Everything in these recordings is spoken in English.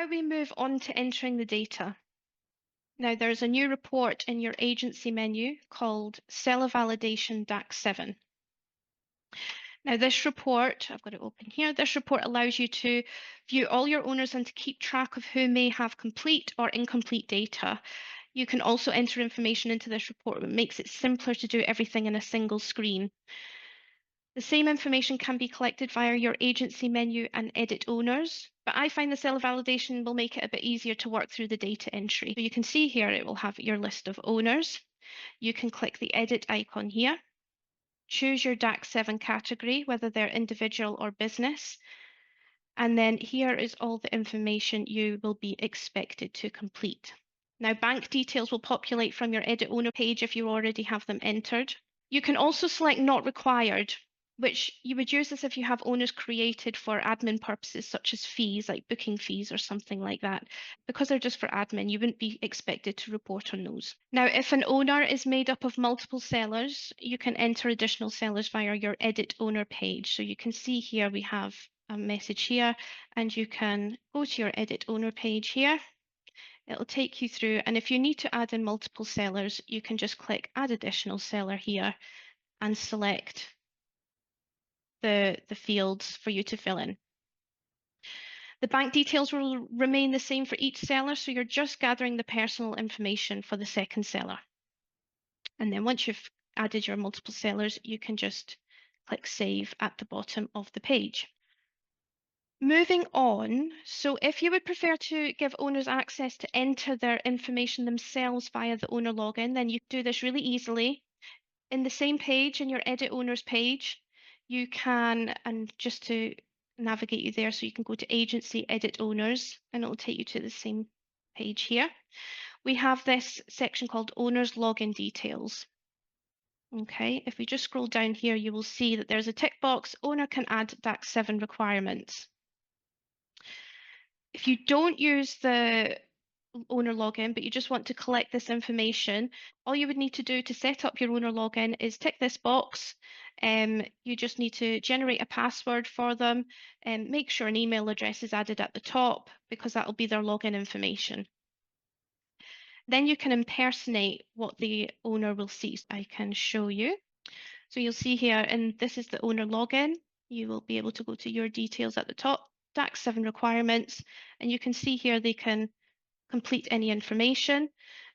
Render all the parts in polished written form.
we move on to entering the data. Now, there's a new report in your agency menu called Seller Validation DAC7. Now, this report, I've got it open here, this report allows you to view all your owners and to keep track of who may have complete or incomplete data. You can also enter information into this report, which makes it simpler to do everything in a single screen. The same information can be collected via your agency menu and edit owners, but I find the seller validation will make it a bit easier to work through the data entry. So you can see here it will have your list of owners. You can click the edit icon here, choose your DAC7 category, whether they're individual or business, and then here is all the information you will be expected to complete. Now, bank details will populate from your edit owner page if you already have them entered. You can also select not required, which you would use this if you have owners created for admin purposes, such as fees, like booking fees or something like that. Because they're just for admin, you wouldn't be expected to report on those. Now, if an owner is made up of multiple sellers, you can enter additional sellers via your edit owner page. So you can see here we have a message here, and you can go to your edit owner page here. It'll take you through, and if you need to add in multiple sellers, you can just click add additional seller here and select the fields for you to fill in. The bank details will remain the same for each seller, so you're just gathering the personal information for the second seller. And then once you've added your multiple sellers, you can just click save at the bottom of the page. Moving on, so if you would prefer to give owners access to enter their information themselves via the owner login, then you can do this really easily. In the same page, in your edit owners page, you can, and just to navigate you there, so you can go to agency edit owners, and it'll take you to the same page here. We have this section called owners login details. Okay, if we just scroll down here, you will see that there's a tick box, owner can add DAC7 requirements. If you don't use the owner login, but you just want to collect this information, all you would need to do to set up your owner login is tick this box. You just need to generate a password for them and make sure an email address is added at the top, because that will be their login information. Then you can impersonate what the owner will see. I can show you. So you'll see here, and this is the owner login. You will be able to go to your details at the top, DAC7 requirements, and you can see here they can complete any information,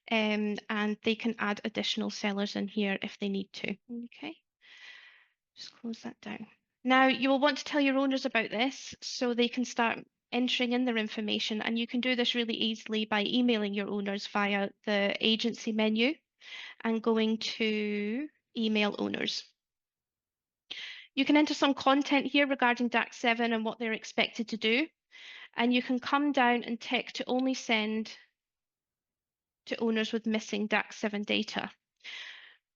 and they can add additional sellers in here if they need to. Okay, just close that down. Now you will want to tell your owners about this so they can start entering in their information, and you can do this really easily by emailing your owners via the agency menu and going to email owners. You can enter some content here regarding DAC7 and what they're expected to do, and you can come down and tick to only send to owners with missing DAC7 data.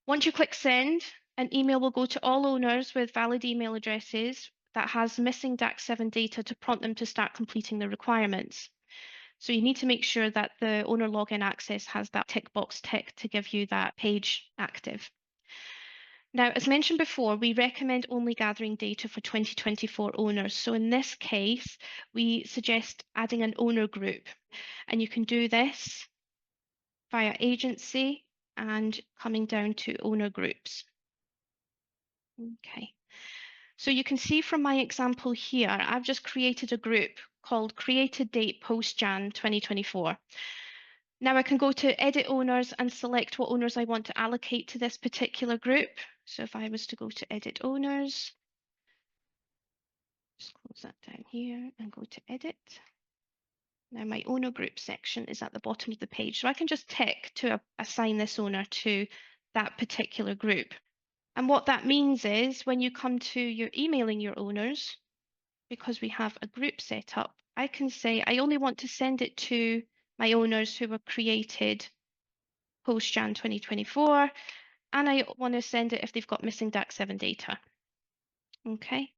Once you click send, an email will go to all owners with valid email addresses that has missing DAC7 data to prompt them to start completing the requirements. So you need to make sure that the owner login access has that tick box ticked to give you that page active. Now, as mentioned before, we recommend only gathering data for 2024 owners. So in this case, we suggest adding an owner group, and you can do this via agency and coming down to owner groups. Okay, so you can see from my example here, I've just created a group called Created Date Post Jan 2024. Now I can go to edit owners and select what owners I want to allocate to this particular group. So if I was to go to edit owners, just close that down here and go to edit. Now my owner group section is at the bottom of the page, so I can just tick to assign this owner to that particular group. And what that means is when you come to your emailing your owners, because we have a group set up, I can say I only want to send it to my owners who were created post Jan 2024, and I want to send it if they've got missing DAC7 data. Okay.